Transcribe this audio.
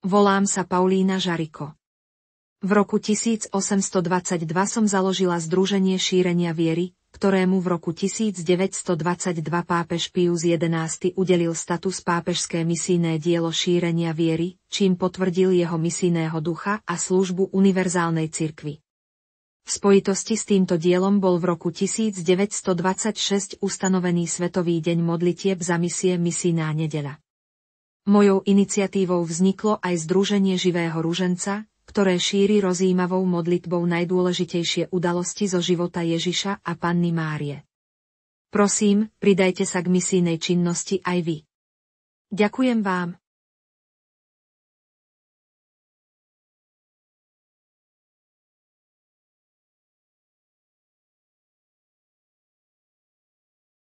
Volám sa Paulína Žariko. V roku 1822 som založila Združenie šírenia viery, ktorému v roku 1922 pápež Pius XI udelil status pápežské misijné dielo šírenia viery, čím potvrdil jeho misijného ducha a službu univerzálnej cirkvi. V spojitosti s týmto dielom bol v roku 1926 ustanovený Svetový deň modlitieb za misie Misijná nedeľa. Mojou iniciatívou vzniklo aj Združenie živého ruženca, ktoré šíri rozjímavou modlitbou najdôležitejšie udalosti zo života Ježiša a Panny Márie. Prosím, pridajte sa k misijnej činnosti aj vy. Ďakujem vám.